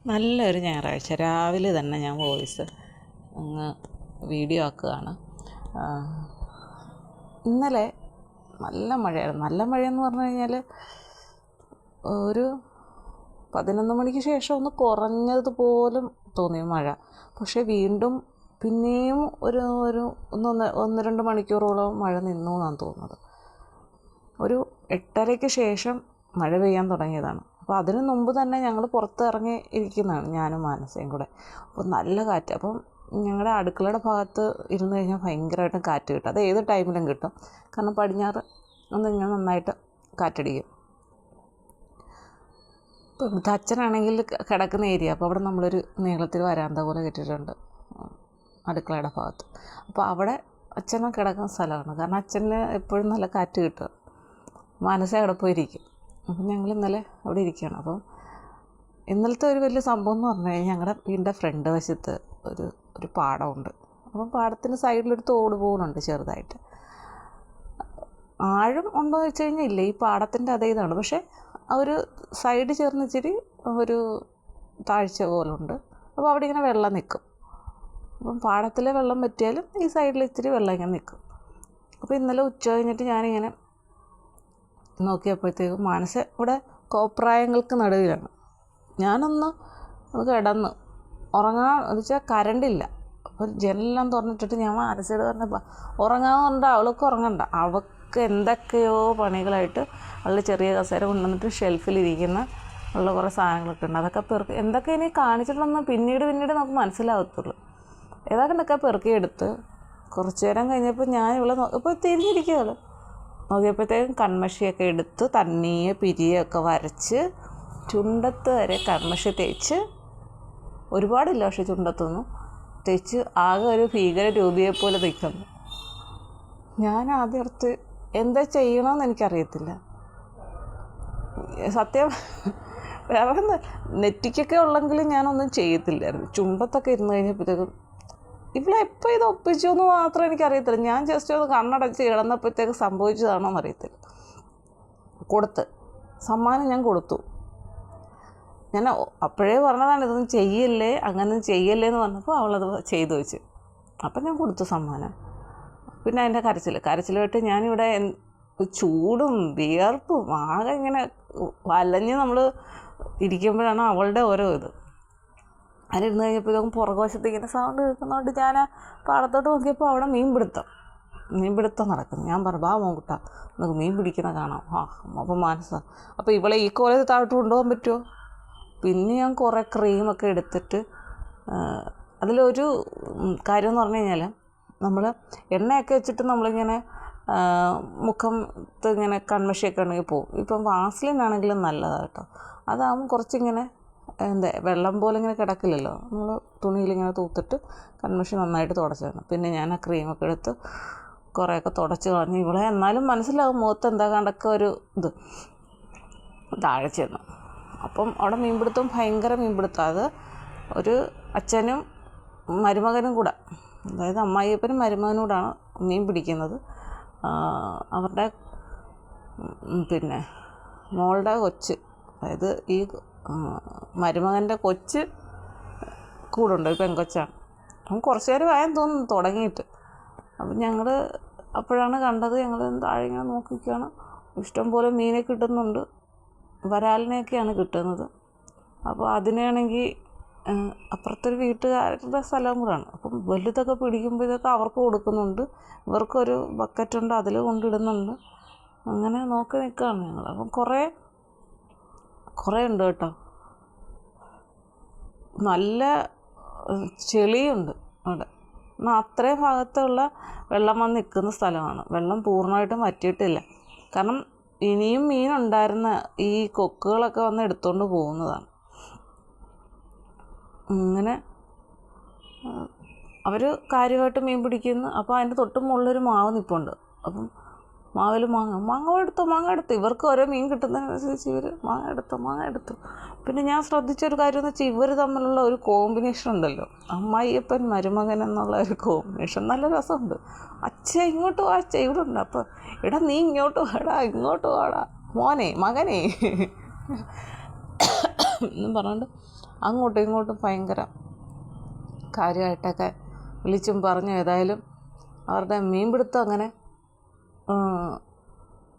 നല്ലൊരു ഞായറാഴ്ച രാവിലെ തന്നെ ഞാൻ വോയിസ് അങ്ങ് വീഡിയോ ആക്കുകയാണ്. ഇന്നലെ നല്ല മഴയായിരുന്നു. നല്ല മഴയെന്ന് പറഞ്ഞു കഴിഞ്ഞാൽ ഒരു 11 മണിക്ക് ശേഷം ഒന്ന് കുറഞ്ഞതുപോലും തോന്നി മഴ. പക്ഷേ വീണ്ടും പിന്നെയും ഒരു 1-2 മണിക്കൂറോളം മഴ നിന്നു എന്നാണ് തോന്നുന്നത്. ഒരു 8:30-ക്ക് ശേഷം മഴ പെയ്യാൻ തുടങ്ങിയതാണ്. അപ്പോൾ അതിന് മുമ്പ് തന്നെ ഞങ്ങൾ പുറത്തിറങ്ങി ഇരിക്കുന്നതാണ്, ഞാനും മാനസയും കൂടെ. അപ്പോൾ നല്ല കാറ്റ്. അപ്പം ഞങ്ങളുടെ അടുക്കളയുടെ ഭാഗത്ത് ഇരുന്ന് കഴിഞ്ഞാൽ ഭയങ്കരമായിട്ടും കാറ്റ് കിട്ടും. അത് ഏത് ടൈമിലും കിട്ടും, കാരണം പടിഞ്ഞാറ് ഇങ്ങനെ നന്നായിട്ട് കാറ്റടിക്കും. ഇപ്പോൾ ഇവിടുത്തെ അച്ഛനാണെങ്കിൽ കിടക്കുന്ന ഏരിയ, അപ്പോൾ അവിടെ നമ്മളൊരു നീളത്തിൽ വരാന്ത പോലെ കെട്ടിയിട്ടുണ്ട് അടുക്കളയുടെ ഭാഗത്ത്. അപ്പോൾ അവിടെ അച്ഛനെ കിടക്കുന്ന സ്ഥലമാണ്, കാരണം അച്ഛന് എപ്പോഴും നല്ല കാറ്റ് കിട്ടുക. മനസ്സേ അവിടെ പോയിരിക്കും. അപ്പം ഞങ്ങൾ ഇന്നലെ അവിടെ ഇരിക്കുകയാണ്. അപ്പം ഇന്നലത്തെ ഒരു വലിയ സംഭവം എന്ന് പറഞ്ഞു കഴിഞ്ഞാൽ ഞങ്ങളുടെ വീടിൻ്റെ ഫ്രണ്ട് വശത്ത് ഒരു പാടമുണ്ട്. അപ്പം പാടത്തിന് സൈഡിലൊരു തോട് പോകുന്നുണ്ട് ചെറുതായിട്ട്. ആഴം ഉണ്ടോ എന്ന് വെച്ച് കഴിഞ്ഞാൽ ഇല്ല, ഈ പാടത്തിൻ്റെ അതേ ഇതാണ്. പക്ഷേ ആ ഒരു സൈഡ് ചേർന്ന് ഇച്ചിരി ഒരു താഴ്ച പോലുണ്ട്. അപ്പോൾ അവിടെ ഇങ്ങനെ വെള്ളം നിൽക്കും. അപ്പം പാടത്തിലെ വെള്ളം പറ്റിയാലും ഈ സൈഡിൽ ഇച്ചിരി വെള്ളം ഇങ്ങനെ നിൽക്കും. അപ്പോൾ ഇന്നലെ ഉച്ച കഴിഞ്ഞിട്ട് ഞാനിങ്ങനെ നോക്കിയപ്പോഴത്തേക്കും മനസ്സ് ഇവിടെ കോപ്രായങ്ങൾക്ക് നടുവിലാണ്. ഞാനൊന്ന് കിടന്ന് ഉറങ്ങാൻ വെച്ചാൽ കറണ്ടില്ല. അപ്പോൾ ജനലെല്ലാം തുറന്നിട്ടിട്ട് ഞാൻ മനസ്സിൽ പറഞ്ഞപ്പോൾ ഉറങ്ങാമെന്ന് പറഞ്ഞിട്ട് അവൾക്ക് ഉറങ്ങണ്ട. അവൾക്ക് എന്തൊക്കെയോ പണികളായിട്ട് അവൾ ചെറിയ കസേര കൊണ്ടുവന്നിട്ട് ഷെൽഫിലിരിക്കുന്ന ഉള്ള കുറേ സാധനങ്ങളൊക്കെ ഉണ്ട്. അതൊക്കെ പെറുക്കി എന്തൊക്കെ ഇനി കാണിച്ചിട്ടുണ്ടെന്ന് പിന്നീട് നമുക്ക് മനസ്സിലാകത്തുള്ളൂ. ഏതാണ്ടൊക്കെ പെറുക്കിയെടുത്ത് കുറച്ച് നേരം കഴിഞ്ഞപ്പോൾ ഞാൻ ഇവിടെ ഇപ്പോൾ തിരിഞ്ഞിരിക്കുകയാണ്. നോക്കിയപ്പോഴത്തേക്കും കൺമഷിയൊക്കെ എടുത്ത് തണ്ണിയെ പിരിയൊക്കെ വരച്ച് ചുണ്ടത്ത് വരെ കൺമഷി തേച്ച്, ഒരുപാടില്ല പക്ഷേ ചുണ്ടത്തൊന്നും തേച്ച് ആകെ ഒരു ഭീകര രൂപിയെപ്പോലെ നിൽക്കുന്നു. ഞാൻ ആദ്യത്തെ എന്താ ചെയ്യണമെന്ന് എനിക്കറിയത്തില്ല. സത്യം വേറെ നെറ്റിക്കൊക്കെ ഉള്ളെങ്കിൽ ഞാനൊന്നും ചെയ്യത്തില്ലായിരുന്നു. ചുണ്ടത്തൊക്കെ ഇരുന്ന് കഴിഞ്ഞപ്പോഴത്തേക്കും ഇവിടെ എപ്പോൾ ഇത് ഒപ്പിച്ചു എന്ന് മാത്രം എനിക്കറിയത്തില്ല. ഞാൻ ജസ്റ്റ് ഒന്ന് കണ്ണടച്ച് കിടന്നപ്പോഴത്തേക്ക് സംഭവിച്ചതാണോ എന്നറിയത്തില്ല. സമ്മാനം ഞാൻ കൊടുത്തു. ഞാൻ അപ്പോഴേ പറഞ്ഞതാണ് ഇതൊന്നും ചെയ്യല്ലേ, അങ്ങനെ ചെയ്യല്ലേ എന്ന് പറഞ്ഞപ്പോൾ അവളത് ചെയ്തു വെച്ച്. അപ്പം ഞാൻ കൊടുത്തു സമ്മാനം. പിന്നെ അതിൻ്റെ കരച്ചിലുമായിട്ട് ഞാനിവിടെ ചൂടും വിയർപ്പും ആകെ ഇങ്ങനെ വലഞ്ഞ് നമ്മൾ ഇരിക്കുമ്പോഴാണ് അവളുടെ ഓരോ ഇത്. അതിലിരുന്ന് കഴിഞ്ഞപ്പോൾ ഇതൊക്കെ പുറകുവശത്ത് ഇങ്ങനെ സൗണ്ട് കേൾക്കുന്നതുകൊണ്ട് ഞാൻ പാടത്തോട്ട് നോക്കിയപ്പോൾ അവിടെ മീൻപിടുത്തം നടക്കുന്നു. ഞാൻ പറഞ്ഞു, വാ മോൻകുട്ടാ നമുക്ക് മീൻ പിടിക്കുന്ന കാണാം. അപ്പം മനസ്സാണ്. അപ്പോൾ ഇവളെ ഈ കോലത്ത് താഴോട്ട് കൊണ്ടുപോകാൻ പറ്റുമോ? പിന്നെ ഞാൻ കുറേ ക്രീമൊക്കെ എടുത്തിട്ട്, അതിലൊരു കാര്യം എന്ന് പറഞ്ഞു കഴിഞ്ഞാൽ നമ്മൾ എണ്ണയൊക്കെ വെച്ചിട്ട് നമ്മളിങ്ങനെ മുഖത്ത് ഇങ്ങനെ കൺമഷിയൊക്കെ ഉണ്ടെങ്കിൽ പോകും. ഇപ്പം വാസ്ലിനാണെങ്കിലും നല്ലതാണ് കേട്ടോ. അതാകുമ്പോൾ കുറച്ചിങ്ങനെ വെള്ളം പോലെ ഇങ്ങനെ കിടക്കില്ലല്ലോ. നമ്മൾ തുണിയിലിങ്ങനെ തൂത്തിട്ട് കൺമഷി നന്നായിട്ട് തുടച്ചിടണം. പിന്നെ ഞാൻ ആ ക്രീമൊക്കെ എടുത്ത് കുറേയൊക്കെ തുടച്ച് കളഞ്ഞ് ഇവളെ എന്നാലും മനസ്സിലാവും മുഖത്ത് എന്താ കണ്ടൊക്കെ ഒരു ഇത് താഴെ ചെന്നു. അപ്പം അവിടെ മീൻപിടുത്തം ഭയങ്കര മീൻപിടുത്തം. അത് ഒരു അച്ഛനും മരുമകനും കൂടെ, അതായത് അമ്മായിയപ്പനും മരുമകനും കൂടാണ് മീൻ പിടിക്കുന്നത്. അവരുടെ പിന്നെ മോളുടെ കൊച്ച്, അതായത് ഈ മരുമകൻ്റെ കൊച്ച് കൂടുണ്ട്, ഒരു പെങ്കൊച്ചാണ്. അപ്പം കുറച്ച് നേരം ആയെന്ന് തോന്നുന്നു തുടങ്ങിയിട്ട്. അപ്പം ഞങ്ങൾ അപ്പോഴാണ് കണ്ടത്. ഞങ്ങൾ താഴെ ഇങ്ങനെ നോക്കിക്കുകയാണ്. ഇഷ്ടംപോലെ മീനെ കിട്ടുന്നുണ്ട്, വരാലിനെയൊക്കെയാണ് കിട്ടുന്നത്. അപ്പോൾ അതിനാണെങ്കിൽ അപ്പുറത്തൊരു വീട്ടുകാരുടെ സ്ഥലം കൂടാണ്. അപ്പം വലുതൊക്കെ പിടിക്കുമ്പോൾ ഇതൊക്കെ അവർക്ക് കൊടുക്കുന്നുണ്ട്. ഇവർക്കൊരു ബക്കറ്റുണ്ട്, അതിൽ കൊണ്ടിടുന്നുണ്ട്. അങ്ങനെ നോക്കി നിൽക്കുകയാണ് ഞങ്ങൾ. അപ്പം കുറേ ഉണ്ട് കേട്ടോ. നല്ല ചെളിയുണ്ട് അവിടെ. എന്നാൽ അത്രയും ഭാഗത്തുള്ള വെള്ളം വന്ന് നിൽക്കുന്ന സ്ഥലമാണ്. വെള്ളം പൂർണ്ണമായിട്ടും വറ്റിയിട്ടില്ല, കാരണം ഇനിയും മീനുണ്ടായിരുന്ന ഈ കൊക്കുകളൊക്കെ വന്ന് എടുത്തുകൊണ്ട് പോകുന്നതാണ്. അങ്ങനെ അവർ കാര്യമായിട്ട് മീൻ പിടിക്കുന്നു. അപ്പോൾ അതിൻ്റെ തൊട്ട് മുകളിലൊരു മാവ് നിൽപ്പുണ്ട്. അപ്പം മാവിൽ മാങ്ങ എടുത്തു. ഇവർക്ക് ഓരോ മീൻ കിട്ടുന്നതിനനുസരിച്ച് ഇവർ മാങ്ങ എടുത്തു. പിന്നെ ഞാൻ ശ്രദ്ധിച്ചൊരു കാര്യം എന്ന് വെച്ചാൽ ഇവർ തമ്മിലുള്ള ഒരു കോമ്പിനേഷൻ ഉണ്ടല്ലോ, അമ്മായിയപ്പൻ മരുമകൻ എന്നുള്ള ഒരു കോമ്പിനേഷൻ നല്ല രസമുണ്ട്. അച്ഛ ഇങ്ങോട്ട് വാ, അച്ഛ ഇവിടെ ഉണ്ട്. അപ്പോൾ എടാ നീ ഇങ്ങോട്ട് വാടാ മോനെ മകനെ എന്നും പറഞ്ഞുകൊണ്ട് അങ്ങോട്ടും ഇങ്ങോട്ടും ഭയങ്കര കാര്യമായിട്ടൊക്കെ വിളിച്ചും പറഞ്ഞു. ഏതായാലും അവരുടെ മീൻപിടുത്തം അങ്ങനെ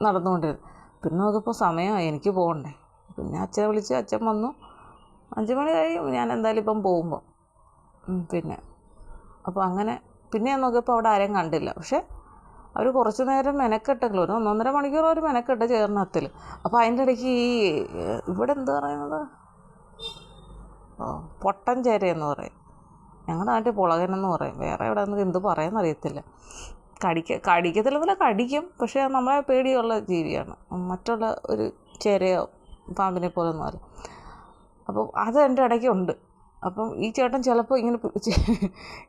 നടന്നുകൊണ്ടിരുന്നു. പിന്നെ നോക്കിയപ്പോൾ സമയമായി, എനിക്ക് പോകണ്ടേ. പിന്നെ അച്ഛനെ വിളിച്ച്, അച്ഛൻ വന്നു. 5 മണി കഴിയും ഞാൻ എന്തായാലും ഇപ്പം പോകുമ്പോൾ. പിന്നെ അപ്പോൾ അങ്ങനെ പിന്നെ ഞാൻ നോക്കിയപ്പോൾ അവിടെ ആരെയും കണ്ടില്ല. പക്ഷേ അവർ കുറച്ച് നേരം മെനക്കെട്ടെങ്കിലും 1-1.5 മണിക്കൂർ അവർ മെനക്കെട്ട് ചേർന്നത്തിൽ. അപ്പോൾ അതിൻ്റെ ഇടയ്ക്ക് ഈ ഇവിടെ എന്ത് പറയുന്നത്, പൊട്ടൻ ചേരയെന്ന് പറയും, ഞങ്ങളുടെ നാട്ടിൽ പുളകനെന്ന് പറയും, വേറെ എവിടെ നിന്ന് എന്ത് പറയുമെന്നറിയത്തില്ല. കടിക്കത്തില്ലെന്നല്ല, കടിക്കും, പക്ഷേ നമ്മളെ പേടിയുള്ള ജീവിയാണ്, മറ്റുള്ള ഒരു ചേരയോ പാമ്പിനെ പോലൊന്നും അല്ല. അപ്പം അത് എൻ്റെ ഇടയ്ക്കുണ്ട്. അപ്പം ഈ ചേട്ടൻ ചിലപ്പോൾ ഇങ്ങനെ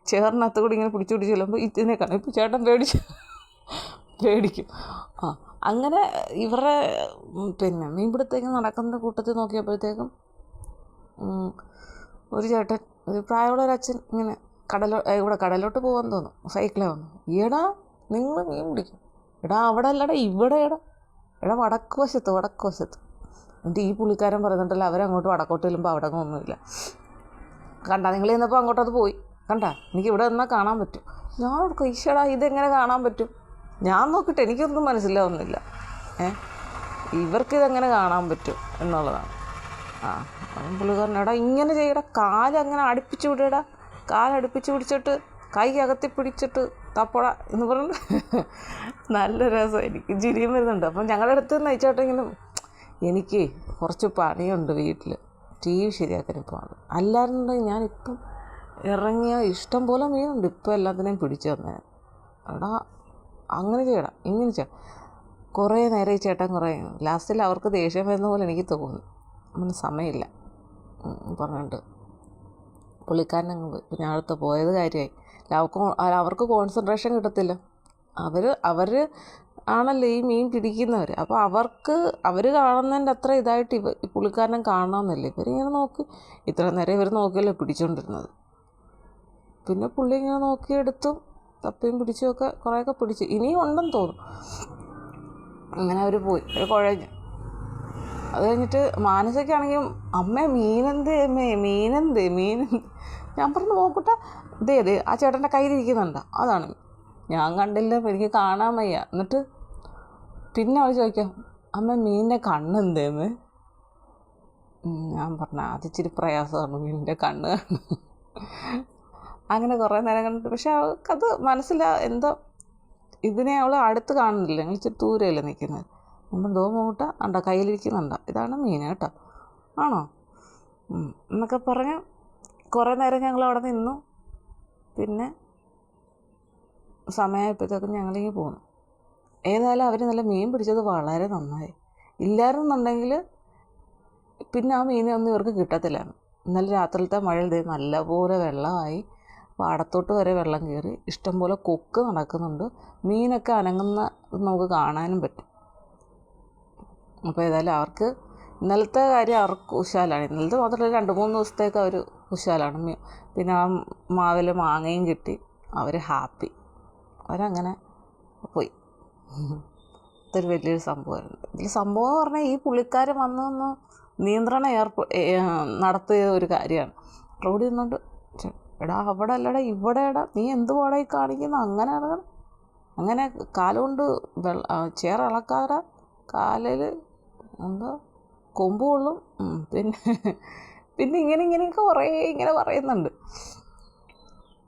ചേറിനകത്ത് കൂടി ഇങ്ങനെ പിടിച്ചു ചെല്ലുമ്പോൾ ഇതിനെ കാണും. ഇപ്പം ചേട്ടൻ പേടിക്കും. അങ്ങനെ ഇവരുടെ പിന്നെ മീൻപിടുത്തേക്ക് നടക്കുന്ന കൂട്ടത്തിൽ നോക്കിയപ്പോഴത്തേക്കും ഒരു ചേട്ടൻ, ഒരു പ്രായമുള്ള ഒരു അച്ഛൻ ഇങ്ങനെ ഇവിടെ കടലോട്ട് പോകാൻ തോന്നും, സൈക്കിളെ വന്നു. ഈടാ നിങ്ങൾ മീൻ പിടിക്കും, എടാ അവിടെ അല്ലടാ ഇവിടെ, എടാ വടക്ക് വശത്ത്. എന്നിട്ട് ഈ പുള്ളിക്കാരൻ പറയുന്നുണ്ടല്ലോ, അവരങ്ങോട്ട് വടക്കോട്ട് ചെല്ലുമ്പോൾ അവിടെ ഒന്നുമില്ല. കണ്ടാ നിങ്ങൾ ചെന്നപ്പോൾ അങ്ങോട്ടത് പോയി, കണ്ടാ എനിക്ക് ഇവിടെ നിന്നാൽ കാണാൻ പറ്റും. ഞാൻ ഓർക്കും, ഈശ്വടാ ഇതെങ്ങനെ കാണാൻ പറ്റും? ഞാൻ നോക്കിയിട്ട് എനിക്കൊന്നും മനസ്സിലാവുന്നില്ല. ഇവർക്കിതെങ്ങനെ കാണാൻ പറ്റും എന്നുള്ളതാണ്. അപ്പം പുള്ളിക്കാരൻ, എടാ ഇങ്ങനെ ചെയ്യടാ, കാലങ്ങനെ അടുപ്പിച്ച് വിടടാ, കാലടുപ്പിച്ച് പിടിച്ചിട്ട് കൈ അകത്തി പിടിച്ചിട്ട് തപ്പട എന്ന് പറഞ്ഞു. നല്ല രസം, എനിക്ക് ചിരിയും വരുന്നുണ്ട്. അപ്പം ഞങ്ങളുടെ അടുത്ത് നയിച്ചോട്ടെ ഇങ്ങനെ, എനിക്ക് കുറച്ച് പണിയുണ്ട് വീട്ടിൽ, TV ശരിയാക്കാനും പോകണം. അല്ലായിരുന്നുണ്ടെങ്കിൽ ഞാനിപ്പം ഇറങ്ങിയ ഇഷ്ടം പോലെ മീനുണ്ട്, ഇപ്പം എല്ലാത്തിനെയും പിടിച്ചു തന്നെ. എടാ അങ്ങനെ ചെയ്യടാ, ഇങ്ങനെ ചെയ്യണം. കുറേ നേരം ഈ ചേട്ടൻ ലാസ്റ്റിൽ അവർക്ക് ദേഷ്യം വരുന്ന പോലെ എനിക്ക് തോന്നി. അങ്ങനെ സമയമില്ല പറഞ്ഞിട്ട് പുള്ളിക്കാരനങ്ങ് പോയി. പിന്നെ അടുത്ത് പോയത് കാര്യമായി. അവർക്ക് കോൺസെൻട്രേഷൻ കിട്ടത്തില്ല. അവർ ആണല്ലോ ഈ മീൻ പിടിക്കുന്നവർ. അപ്പോൾ അവർ കാണുന്നതിൻ്റെ അത്ര ഇതായിട്ട് പുള്ളിക്കാരനെ കാണണമെന്നില്ല. ഇവരിങ്ങനെ നോക്കി, ഇത്ര നേരം ഇവർ നോക്കിയല്ലോ പിടിച്ചുകൊണ്ടിരുന്നത്. പിന്നെ പുള്ളി ഇങ്ങനെ നോക്കിയെടുത്തും തപ്പിയും പിടിച്ചുമൊക്കെ കുറേയൊക്കെ പിടിച്ചു. ഇനിയും ഉണ്ടെന്ന് തോന്നും. അങ്ങനെ അവർ പോയി, കുഴഞ്ഞു. അത് കഴിഞ്ഞിട്ട് മാനസയ്ക്കാണെങ്കിൽ, അമ്മേ മീനെന്ത് ഞാൻ പറഞ്ഞു, നോക്കട്ടെ ഇതേ ആ ചേട്ടൻ്റെ കയ്യിലിരിക്കുന്നുണ്ടോ, അതാണ്. ഞാൻ കണ്ടില്ല, എനിക്ക് കാണാൻ വയ്യ. എന്നിട്ട് പിന്നെ അവൾ ചോദിക്കാം, അമ്മ മീനിൻ്റെ കണ്ണെന്തേന്ന്? ഞാൻ പറഞ്ഞു, അതിച്ചിരി പ്രയാസമാണ് മീനിൻ്റെ കണ്ണ് കാണും. അങ്ങനെ കുറേ നേരം കണ്ടിട്ട്, പക്ഷെ അവൾക്കത് എന്തോ ഇതിനെ അവൾ അടുത്ത് കാണുന്നില്ല, ഞങ്ങൾ ഇച്ചിരി ദൂരെയല്ലേ നിൽക്കുന്നത്. നമ്മൾ നോക്കൂട്ട ഉണ്ടോ കയ്യിലിരിക്കുന്നുണ്ടോ, ഇതാണ് മീൻ കേട്ടോ, ആണോ എന്നൊക്കെ പറഞ്ഞ് കുറേ നേരം ഞങ്ങൾ അവിടെ നിന്നു. പിന്നെ സമയമായപ്പോഴത്തേക്കും ഞങ്ങളിങ്ങനെ പോന്നു. ഏതായാലും അവർ നല്ല മീൻ പിടിച്ചത് വളരെ നന്നായി. ഇല്ലായിരുന്നുണ്ടെങ്കിൽ പിന്നെ ആ മീനൊന്നും ഇവർക്ക് കിട്ടത്തില്ലായിരുന്നു. ഇന്നലെ രാത്രിയിലത്തെ മഴയിൽ നല്ലപോലെ വെള്ളമായി, പാടത്തോട്ട് വരെ വെള്ളം കയറി, ഇഷ്ടംപോലെ കൊക്ക് നടക്കുന്നുണ്ട്, മീനൊക്കെ അനങ്ങുന്ന നമുക്ക് കാണാനും പറ്റും. അപ്പോൾ ഏതായാലും അവർക്ക് ഇന്നലത്തെ കാര്യം അവർക്ക് ഉശാലാണ്. ഇന്നലത്തെ മാത്രമല്ല 2-3 ദിവസത്തേക്ക് അവർ ഉശാലാണ്. പിന്നെ ആ മാവിൽ മാങ്ങയും കിട്ടി, അവർ ഹാപ്പി, അവരങ്ങനെ പോയി. ഇതൊരു വലിയൊരു സംഭവമായിരുന്നു. ഇതിൽ സംഭവം എന്ന് പറഞ്ഞാൽ ഈ പുള്ളിക്കാരൻ വന്നൊന്ന് നിയന്ത്രണം നടത്തിയ ഒരു കാര്യമാണ്. റോഡിൽ നിന്നുകൊണ്ട്, എടാ അവിടെ അല്ലടാ ഇവിടെ, നീ എന്ത് പാടായി കാണിക്കുന്നു, അങ്ങനെ കാലുകൊണ്ട് ചേറിളക്കാതെ കാലിൽ എന്താ കൊമ്പ് കൊള്ളും. പിന്നെ ഇങ്ങനെയൊക്കെ ഇങ്ങനെ പറയുന്നുണ്ട്.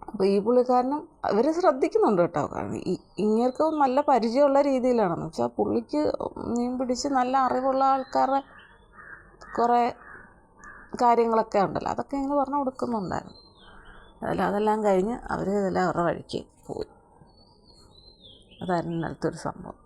അപ്പോൾ ഈ പുള്ളിക്കാരനും അവർ ശ്രദ്ധിക്കുന്നുണ്ട് കേട്ടോ. കാരണം ഇങ്ങേർക്ക് നല്ല പരിചയമുള്ള രീതിയിലാണെന്ന് വെച്ചാൽ, പുള്ളിക്ക് മീൻ പിടിച്ച് നല്ല അറിവുള്ള ആൾക്കാരുടെ കുറേ കാര്യങ്ങളൊക്കെ ഉണ്ടല്ലോ, അതൊക്കെ ഇങ്ങനെ പറഞ്ഞു കൊടുക്കുന്നുണ്ടായിരുന്നു. അതെല്ലാം കഴിഞ്ഞ് അവർ ഇതെല്ലാം അവരുടെ വഴിക്ക് പോയി. അതായിരുന്നു ഇന്നലത്തെ ഒരു സംഭവം.